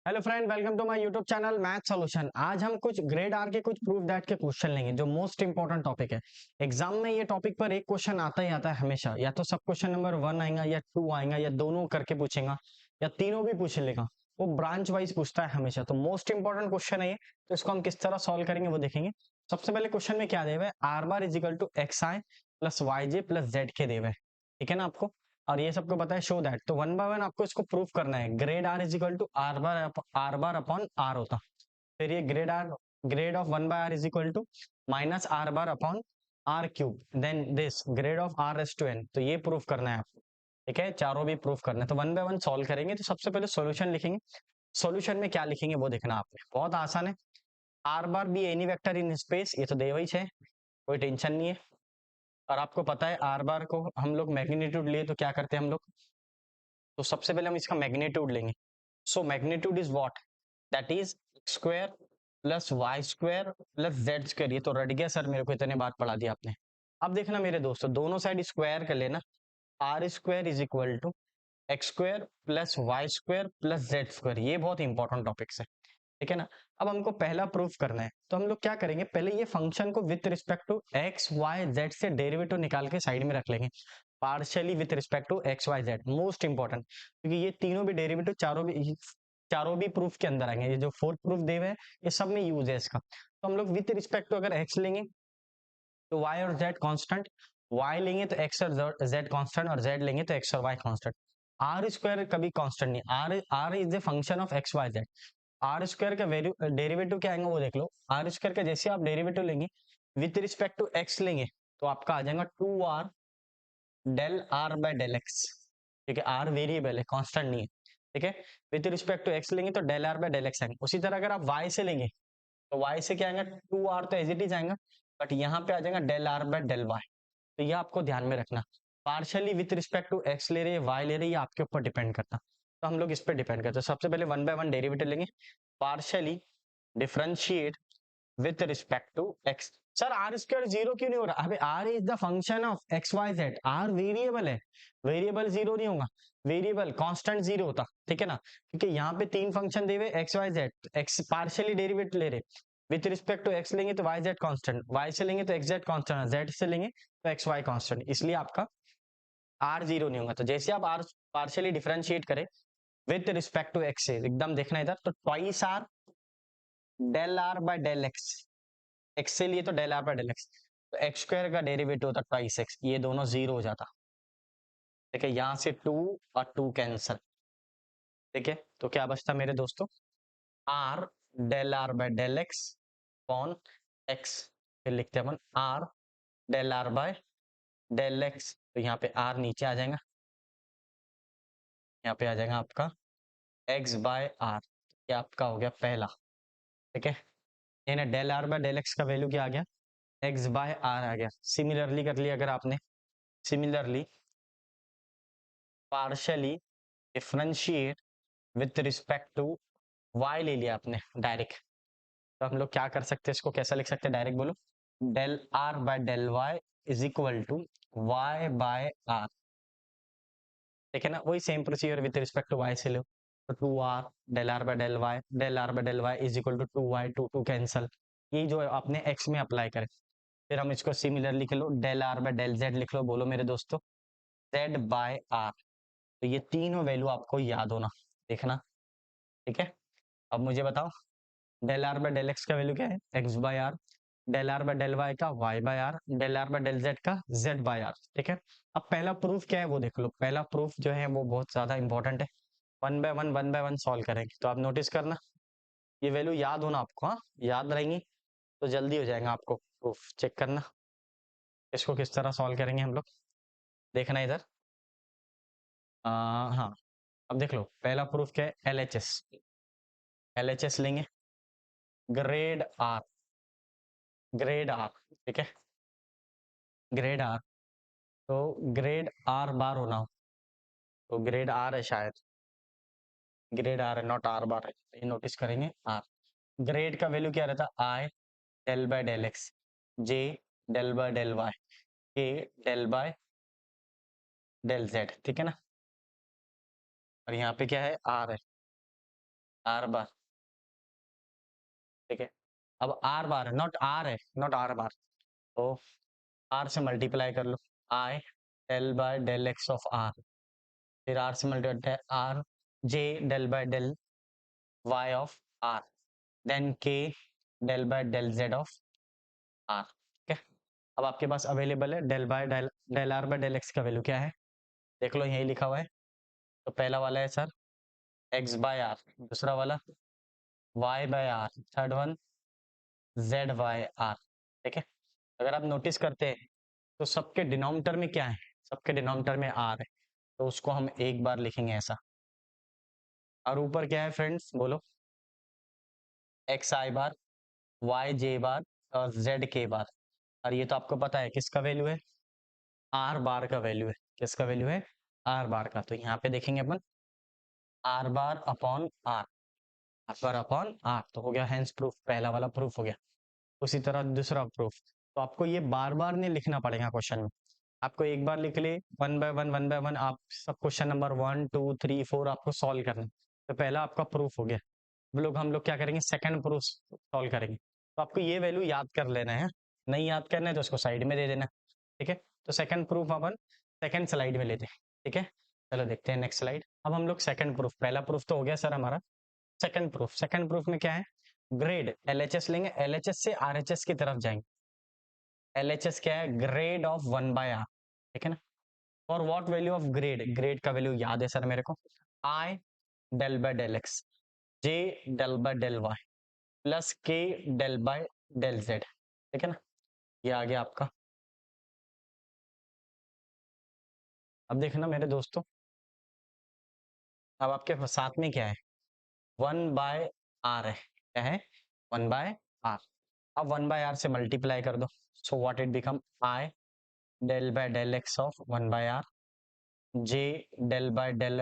Hello friend, welcome to my YouTube channel math solution. आज हम कुछ ग्रेड आर के कुछ प्रूफ दैट के क्वेश्चन लेंगे जो मोस्ट इंपॉर्टेंट टॉपिक है। एग्जाम में ये टॉपिक पर एक क्वेश्चन आता ही आता है हमेशा, या तो सब क्वेश्चन नंबर 1 आएगा या 2 आएगा या दोनों करके पूछेगा या तीनों भी पूछ लेगा। वो ब्रांच वाइज पूछता है हमेशा, तो मोस्ट इंपॉर्टेंट क्वेश्चन है ये। तो इसको हम किस तरह सॉल्व करेंगे वो देखेंगे। सबसे पहले क्वेश्चन में क्या दे हुआ है, R bar is equal to X I plus Y J plus Z के दे हुए हैं, ठीक है ना आपको। और ये सबको पता है शो दैट, तो वन बाय वन आपको इसको प्रूफ करना है। Grad r is equal to r bar upon r होता, फिर ये grad of one by r is equal to minus r bar upon r cube, then this grad of r s to n. तो ये proof करना है आपको, ठीक है। चारों भी प्रूफ करना है, तो वन बाय वन सॉल्व करेंगे। तो सबसे पहले सॉल्यूशन लिखेंगे। सॉल्यूशन में क्या लिखेंगे वो देखना आपने, बहुत आसान है। R bar be any vector in space, ये तो देवा ही है, कोई टेंशन नहीं है। और आपको पता है आर बार को हम लोग मैग्नीट्यूड लिए तो क्या करते हैं हम लोग, तो सबसे पहले हम इसका मैग्नीट्यूड लेंगे। So magnitude is what, that is square plus y square plus z square. ये तो रट गया सर, मेरे को इतने बार पढ़ा दिया आपने। अब देखना मेरे दोस्तों, दोनों साइड स्क्वायर कर लेना। R square is equal to x square plus y square plus z square. ये बहुत इंपॉर्टेंट टॉपिक्स है, ठीक है ना। अब हमको पहला प्रूफ करना है, तो हम लोग क्या करेंगे, पहले ये फंक्शन को with respect to x y z से डेरिवेटिव निकाल के साइड में रख लेंगे। Partially with respect to x y z, most important, क्योंकि ये तीनों भी डेरिवेटिव चारों भी प्रूफ के अंदर आएंगे। ये जो फोर्थ प्रूफ दे हुए हैं ये सब में यूज है इसका। तो हम लोग विथ रिस्पेक्ट टू अगर एक्स लेंगे तो वाई और जेड कांस्टेंट, वाई लेंगे तो एक्स और जेड कांस्टेंट, और जेड लेंगे तो एक्स और वाई कांस्टेंट। आर स्क्वायर कभी कांस्टेंट नहीं, r r is the function of x y z. R square का वैल्यू डेरिवेटिव क्या आएगा वो देख लो। आर स्क्वायर का जैसे आप डेरिवेटिव लेंगे विथ रिस्पेक्ट टू एक्स लेंगे तो आपका आ जाएगा 2r del are by del x, ठीक है। आर वेरिएबल है, कांस्टेंट नहीं है, ठीक है। विथ रिस्पेक्ट टू एक्स लेंगे तो del are by del x आएंगे। उसी तरह अगर आप वाई से लेंगे तो वाई से क्या आएगा, 2r तो एज इट इज आएगा, बट यहाँ पे आ जाएगा del are by del y. तो ये आपको ध्यान में रखना, partially with respect to x ले रहे हैं वाई ले रहे हैं, ये आपके ऊपर डिपेंड करता। तो हम लोग इस पर डिपेंड करते हैं। सबसे पहले वन बाय वन डेरिवेटिव लेंगे, partially differentiate with respect to x. Sir r square zero क्यों नहीं हो रहा, अबे r is the function of x y z, r variable है, वेरिएबल जीरो नहीं होगा, वेरिएबल कांस्टेंट जीरो होता, ठीक है ना। क्योंकि यहाँ पे तीन फंक्शन दे हुए x y z, x partially derivative ले रहे, विथ रिस्पेक्ट टू एक्स लेंगे तो वाई जेड कांस्टेंट, वाई से लेंगे तो एक्स जेड कांस्टेंट, जेड से लेंगे तो एक्स वाई कांस्टेंट, इसलिए आपका आर जीरो नहीं होगा। तो जैसे आप आर पार्शियली डिफरेंशिएट करें विथ रिस्पेक्ट टू एक्स से, एकदम देखना इधर, तो twice r del are by del x, x से लिए तो del are by del x, तो एक्स स्क्वायर का डेरिवेटिव होता ट्वाइस एक्स, ये दोनों जीरो हो जाता, ठीक है। यहां से टू और टू कैंसल, ठीक है। तो क्या बचता मेरे दोस्तों, R del are by del X upon X, फिर लिखते हैं अपन R del are by del x. तो यहाँ पे आर नीचे आ जाएगा, यहाँ पे आ जाएगा आपका एक्स बाय आर, ये आपका हो गया पहला, ठीक है। यानी del are by del x का वैल्यू क्या आ गया, एक्स बाय आर आ गया। सिमिलरली कर लिया अगर आपने, similarly partially differentiate with respect to y ले लिया आपने डायरेक्ट, तो हम लोग क्या कर सकते हैं, इसको कैसा लिख सकते हैं, डायरेक्ट बोलो, del are by del y is equal to y by are, ठीक है ना। वही same procedure with respect to y से लो, तो two r del are by del are by del y is equal to two y, two two cancel, ये जो आपने एक्स में अप्लाई करे। फिर हम इसको सिमिलर लिख लो, del are by del Z लिख लो, बोलो मेरे दोस्तों, जेड बाय आर। तो ये तीनों वैल्यू आपको याद होना, देखना, ठीक है। अब मुझे बताओ del are by del x का वैल्यू क्या है, X by R, del are by del Y का Y by R, del are by del Z का जेड बाय आर, ठीक है। अब पहला प्रूफ क्या है वो देख लो, पहला प्रूफ जो है वो बहुत ज्यादा इंपॉर्टेंट है। वन बाय वन सॉल्व करेंगे, तो आप नोटिस करना, ये वैल्यू याद होना आपको, हाँ याद रहेंगी तो जल्दी हो जाएगा आपको प्रूफ। चेक करना इसको किस तरह सॉल्व करेंगे हम लोग, देखना इधर। हाँ, अब देख लो पहला प्रूफ क्या है, एलएचएस, एलएचएस लेंगे, ग्रेड आर, ग्रेड आर, ठीक है, ग्रेड आर, तो ग्रेड आर बार होना हो, तो ग्रेड आर है शायद, ग्रेड आर है नॉट आर बार है, ये नोटिस करेंगे आर। ग्रेड का वैल्यू क्या रहता, I del by del x, J del by del Y, के डेल बाय डेल जेड, ठीक है ना। और यहाँ पे क्या है, आर है, आर बार, ठीक है। अब आर बार नॉट आर है, नॉट आर बार, तो आर से मल्टीप्लाई कर लो, I del by del x of R, फिर आर से multiply R J del by del Y of R, then K del by del Z of R, ठीक है। अब आपके पास अवेलेबल है del by del, del are by del x का value क्या है, देख लो यही लिखा हुआ है। तो पहला वाला है सर एक्स बाय आर, दूसरा वाला y by r, third one z by are, ठीक है। अगर आप नोटिस करते हैं तो सबके डिनोमिनेटर में क्या है, सबके डिनोमिनेटर में आर है, तो उसको हम एक बार लिखेंगे ऐसा। और ऊपर क्या है फ्रेंड्स बोलो, एक्स आई बार, वाई जे बार और जेड के बार। और ये तो आपको पता है किसका वैल्यू है, आर बार का वैल्यू है, किसका वैल्यू है, आर बार का। तो यहाँ पे देखेंगे अपन R bar upon R, R bar upon R, तो हो गया हैंस प्रूफ, पहला वाला प्रूफ हो गया। उसी तरह दूसरा प्रूफ, तो आपको ये बार बार नहीं लिखना पड़ेगा क्वेश्चन में, आपको एक बार लिख ले वन बाय वन आप सब क्वेश्चन नंबर 1 2 3 4 आपको सॉल्व करना है। तो पहला आपका प्रूफ हो गया। हम लोग क्या करेंगे, सेकंड प्रूफ सॉल्व करेंगे। तो आपको ये वैल्यू याद कर लेना है, नहीं याद करना है तो उसको साइड में दे देना, ठीक है। तो सेकंड प्रूफ अपन सेकंड स्लाइड में लेते हैं, ठीक है। चलो देखते हैं नेक्स्ट स्लाइड। अब हम लोग सेकंड प्रूफ, पहला प्रूफ तो हो गया सर हमारा, सेकंड प्रूफ में क्या है, ग्रेड एलएचएस लेंगे, एलएचएस से आरएचएस की तरफ जाएंगे। एलएचएस क्या है, ग्रेड ऑफ 1/r, ठीक है ना। और what value of grade, grade का वैल्यू याद है सर मेरे को, I del by del x, J del by del Y plus K del by del Z, ठीक है ना। ये आ गया आपका। अब देखना मेरे दोस्तों, अब आपके साथ में क्या है, 1/r है, क्या है, 1/r। अब 1/r से मल्टीप्लाई कर दो, so what it become, I del by del x of 1/r, j del by del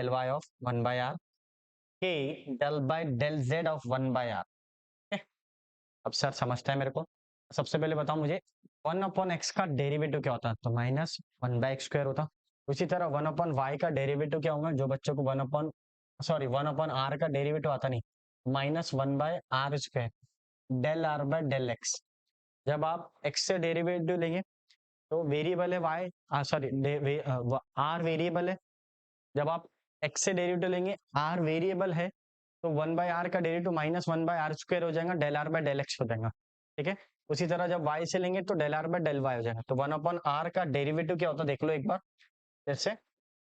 Y of 1/r, k del by del Z of 1/r। अब सर समझता है मेरे को, सबसे पहले बताओ मुझे 1/x का डेरिवेटिव क्या होता है, तो -1/x² होता। उसी तरह 1/y का डेरिवेटिव क्या होगा, जो बच्चों को 1/r का डेरिवेटिव आता नहीं, -1/r², del are by del x. जब आप x से डेरिवेटिव लेंगे तो वेरिएबल है y, आर वेरिएबल है। जब आप x से डेरिवेटिव लेंगे, r वेरिएबल है, तो 1/r का डेरिवेटिव -1/r² हो जाएगा, del are by del x हो जाएगा, ठीक है। उसी तरह जब y से लेंगे तो del are by del y हो जाएगा। तो 1/r का डेरिवेटिव क्या होता है देख लो एक बार फिर से,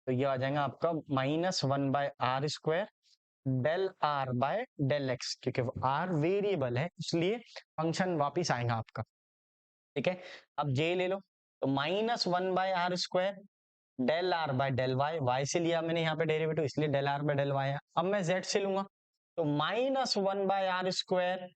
तो ये आ जाएगा आपका -1/r² del are by del x, क्योंकि r वेरिएबल है इसलिए फंक्शन वापिस आएगा आपका, ठीक है। अब j ले लो, तो -1/r² del are by del y, y से लिया मैंने यहाँ पे डेरिवेटिव इसलिए del are by del y है। अब मैं z से लूंगा तो -1/r²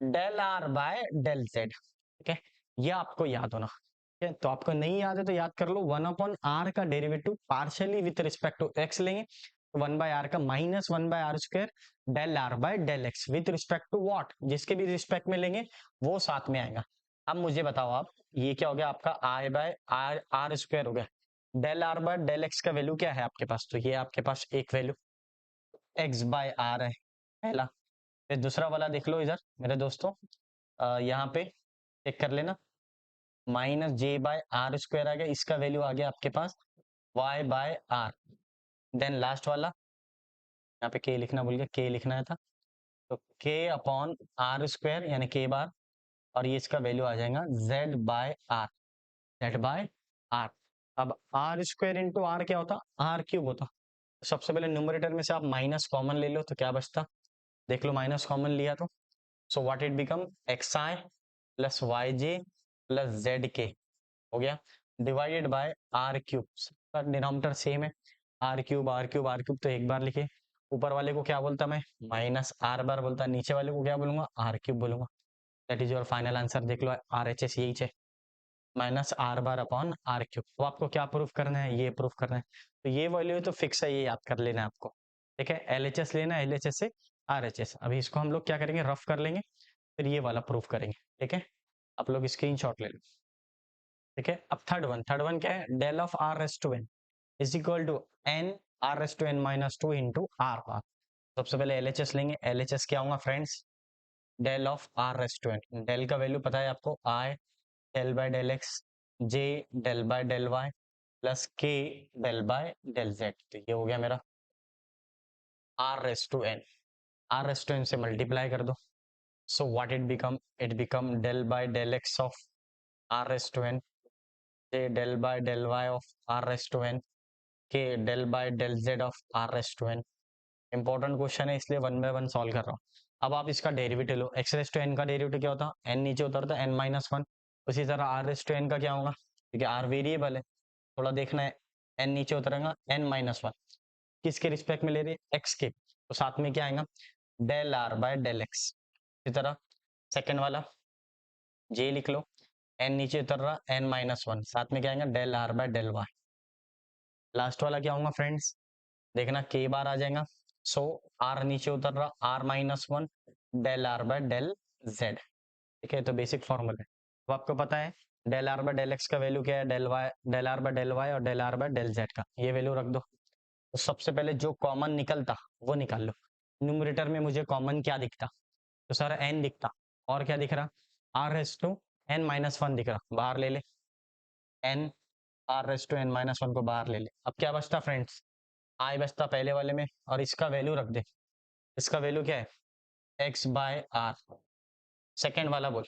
del are by del Z, ठीक है। ये आपको याद होना, ठीक है। तो आपको नहीं याद है तो याद कर लो, 1/r का derivative partially with respect to x लेंगे, 1/r का -1/r² del are by del x with respect to what, जिसके भी रिस्पेक्ट में लेंगे वो साथ में आएगा। अब मुझे बताओ आप, ये क्या हो गया आपका, आई बाय r² हो गया, del are by del x का वैल्यू क्या है आपके पास, तो ये आपके पास एक वैल्यू x/r है पहला। फिर दूसरा वाला देख लो इधर मेरे दोस्तों, यहाँ पे चेक कर लेना, -j/r² आ गया, इसका वैल्यू आ गया आपके पास y/r। देन लास्ट वाला, यहाँ पे k लिखना भूल गया, k लिखना था, तो k/r² यानी k बार, और ये इसका वैल्यू आ जाएगा z/r, z/r। अब r² इंटू r क्या होता, r³ होता। सबसे पहले न्यूमरेटर में से आप माइनस कॉमन ले लो तो क्या बचता, देख लो माइनस कॉमन लिया तो, सो what it become, xi plus yj plus zk हो गया, डिवाइडेड बाय r³ का डिनोमिनेटर सेम है, r³ तो एक बार लिखे, ऊपर वाले को क्या बोलता मैं, -r बार बोलता, नीचे वाले को क्या बोलूंगा, r³ बोलूंगा। That is your final answer, देख लो RHS यही है, -r/r अपॉन r³। तो आपको क्या प्रूफ करना है, ये प्रूफ करना है। तो ये वैल्यू तो फिक्स है, ये याद कर लेना है आपको, ठीक है। LHS लेना है, LHS से RHS। अभी इसको हम लोग क्या करेंगे, रफ कर लेंगे, फिर ये वाला प्रूफ करेंगे, ठीक है। आप लोग स्क्रीनशॉट ले लो, ठीक है। अब थर्ड वन क्या है, डेल ऑफ r raise to n is equal to n r raise to n -2 into r bar. सबसे पहले LHS लेंगे। LHS क्या होगा friends? Del of R raise to N. डेल का वैल्यू पता है आपको, I del by del x, J del by del Y plus K del by del Z. तो ये हो गया मेरा R raise to N. Are raise to N से मल्टीप्लाई कर दो। So what it become del by del x of R raise to N, J del by del Y of R raise to N, K del by del Z of R raise to N. Important question है इसलिए one by one solve कर रहा हूँ। अब आप इसका derivative लो। X raise to n का डेरिवेटिव क्या होता है? एन नीचे उतरता है, एन माइनस वन। उसी तरह आर रेस टू एन का क्या होगा? क्योंकि आर वेरिएबल है, थोड़ा देखना है। एन नीचे उतरेगा, एन माइनस वन। किसके रिस्पेक्ट में ले रहे हैं? एक्स के। तो साथ में क्या आएगा? Del are by del x. इसी तरह सेकेंड वाला जे लिख लो। एन नीचे उतर रहा, एन माइनस वन, साथ में क्या आएगा? Del are by del y. Last वाला क्या होगा फ्रेंड्स? देखना के बार आ जाएगा। सो आर नीचे उतर रहा, r minus one, del are by del Z. ठीक है, तो बेसिक फॉर्मूला है। तो आपको पता है del are by del x का वैल्यू क्या है? Del Y, del are by del Y और del are by del Z का ये वैल्यू रख दो। तो सबसे पहले जो कॉमन निकलता वो निकाल लो। न्यूमरेटर में मुझे कॉमन क्या दिखता? तो सर एन दिखता। और क्या दिख रहा? R raise to n minus one दिख रहा, बाहर ले ले। N are raise to n minus one को बाहर ले ले। अब क्या बचता फ्रेंड्स? आई बचता पहले वाले में, और इसका वैल्यू रख दे। इसका वैल्यू क्या है? X by are. सेकेंड वाला बोल।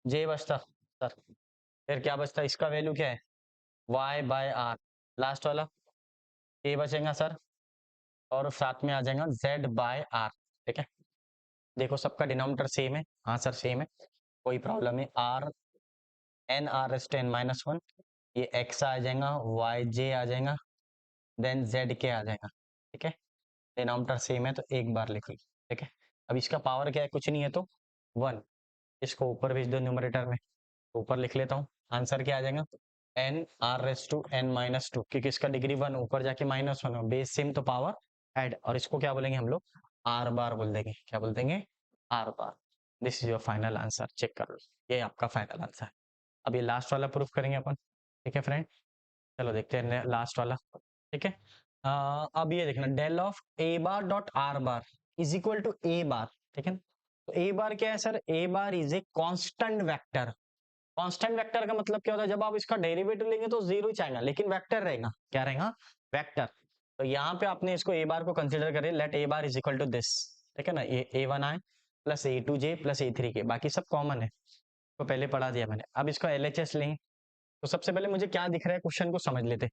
जे बचता सर, फिर क्या बचता? इसका वैल्यू क्या है? Y by are. लास्ट वाला ए बचेगा सर, और साथ में आ जाएगा जेड बाय आर। ठीक है, देखो सबका डिनोमिनेटर सेम है। हाँ सर सेम है, कोई प्रॉब्लम है। R n r s ten minus one, ये एक्स आ जाएगा, वाई जे आ जाएगा, देन जेड के आ जाएगा। ठीक है, डिनोमिनेटर सेम है तो एक बार लिख लो। ठीक है, अब इसका पावर क्या है? कुछ नहीं है तो वन। इसको ऊपर भेज दो न्यूमरेटर में, ऊपर लिख लेता हूँ। आंसर क्या आ जाएगा? N are raise to n minus two, क्योंकि इसका डिग्री वन, ऊपर जाके माइनस वन हो, बेस सेम तो पावर ऐड। और इसको क्या बोलेंगे हम लोग? आर बार बोल देंगे। क्या बोल देंगे? R bar. This is your final answer, check कर लो, ये आपका फाइनल आंसर है। अब ये लास्ट वाला प्रूफ करेंगे अपन। ठीक है फ्रेंड, चलो देखते हैं लास्ट वाला। ठीक है, अब ये देखना, del of A bar dot are bar is equal to A bar. ठीक है, तो ए बार क्या है sir? A bar is a constant vector. Constant vector का मतलब क्या होता है? जब आप इसका डेरिवेटिव लेंगे तो जीरो ही आएगा, लेकिन वेक्टर रहेगा। क्या रहेगा? वेक्टर। तो यहाँ पे आपने इसको ए बार को कंसिडर करें, let a bar is equal to this. ठीक है ना, ये a one i plus a two j plus a three k, बाकी सब कॉमन है, तो पहले पढ़ा दिया मैंने। अब इसका एलएचएस लेंगे। तो सबसे पहले मुझे क्या दिख रहा है, क्वेश्चन को समझ लेते।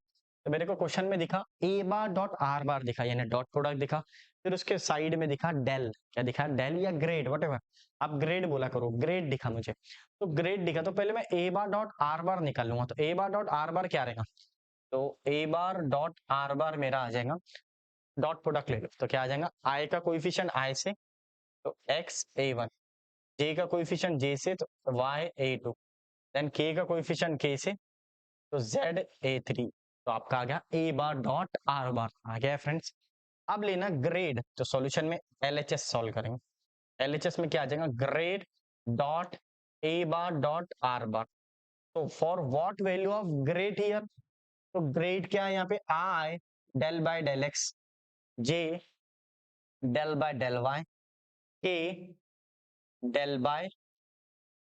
तो मेरे को क्वेश्चन में दिखा ए बार डॉट आर बार दिखा, यानी डॉट प्रोडक्ट दिखा। फिर उसके साइड में दिखा डेल। क्या दिखा? डेल या ग्रेड, वट आप ग्रेड बोला करो, ग्रेड दिखा मुझे। तो ग्रेड दिखा, तो पहले मैं ए बार डॉट आर बार निकालूंगा। तो ए बार डॉट आर बार क्या रहेगा? तो ए बार डॉट आर बार मेरा आ जाएगा, डॉट प्रोडक्ट ले लो तो क्या आ जाएगा? आई का कोइफिशिएंट आई से तो एक्स ए वन, जे का कोइफिशिएंट जे से तो वाई ए टू, देन के का कोइफिशिएंट के से तो जेड ए थ्री। तो आपका आ गया ए बार डॉट आर बार आ गया फ्रेंड्स। अब लेना ग्रेड, तो सॉल्यूशन में एलएचएस सॉल्व करेंगे। एलएचएस में क्या आ जाएगा? Grad dot a bar dot are bar. तो for what value of grad here? तो ग्रेड क्या है यहाँ पे? I del by del x, J del by del Y, के डेल बाय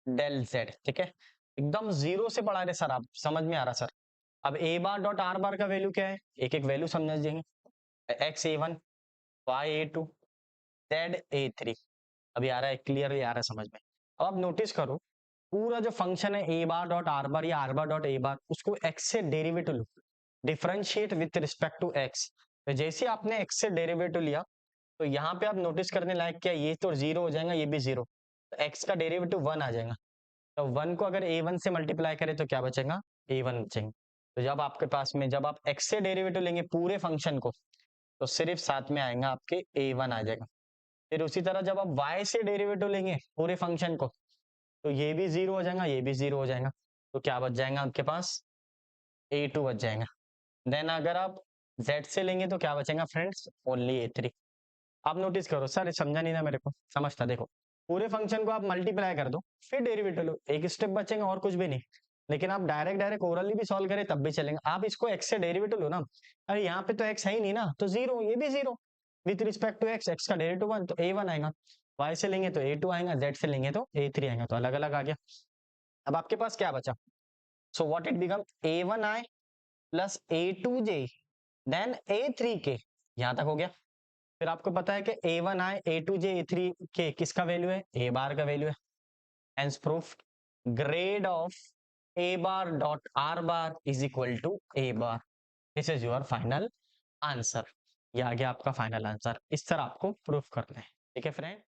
डेल जेड। ठीक है, एकदम जीरो से पढ़ा रहे सर, आप समझ में आ रहा सर। अब ए बार डॉट आर बार का वैल्यू क्या है? एक एक वैल्यू समझ जाएंगे। X a one, y a two, z a three. अभी आ रहा है क्लियर, आ रहा है समझ में। अब आप नोटिस करो, पूरा जो फंक्शन है ए बार डॉट आर बार या आर बार डॉट ए बार, उसको एक्स से डेरिवेटिव लो, differentiate with respect to x. तो जैसे आपने एक्स से डेरिवेटिव लिया, तो यहाँ पे आप नोटिस करने लायक क्या, ये तो जीरो हो जाएगा, ये भी जीरो, तो एक्स का डेरिवेटिव वन आ जाएगा। तो वन को अगर ए वन से मल्टीप्लाई करें तो क्या बचेगा? ए वन बचेगा। तो जब आपके पास में, जब आप एक्स से डेरिवेटिव लेंगे पूरे फंक्शन को, तो सिर्फ साथ में आएगा आपके ए वन आ जाएगा। फिर उसी तरह जब आप वाई से डेरिवेटिव लेंगे पूरे फंक्शन को, तो ये भी जीरो हो जाएगा, ये भी जीरो हो जाएगा। तो क्या बच जाएगा आपके पास? ए टू बच जाएगा। देन अगर आप जेड से लेंगे तो क्या बचेगा फ्रेंड्स? ओनली ए थ्री। आप नोटिस करो सर, समझा नहीं ना मेरे को? समझता, देखो पूरे फंक्शन को आप मल्टीप्लाई कर दो, फिर डेरिवेटिव लो, एक स्टेप बचेगा और कुछ भी नहीं। लेकिन आप डायरेक्ट डायरेक्ट ओरली भी सॉल्व करें तब भी चलेंगे। आप इसको एक्स से डेरिवेटिव लो ना, अरे यहाँ पे तो एक्स है ही नहीं ना, तो जीरो, ये भी zero. With respect to x, x का डेरिवेटिव 1 तो a1 आएगा, y से लेंगे तो a2 आएगा, z से लेंगे तो a3 आएगा, तो अलग अलग आ गया। अब आपके पास क्या बचा, so what it become a1i plus a2j then a3k, यहां तक हो गया। फिर आपको पता है कि a1i a2j a3k किसका वैल्यू है, a बार का वैल्यू है, hence proof grad of a bar dot r bar is equal to a bar, this is your final answer. ये आ गया आपका फाइनल आंसर, इस तरह आपको प्रूफ करना है, ठीक है फ्रेंड।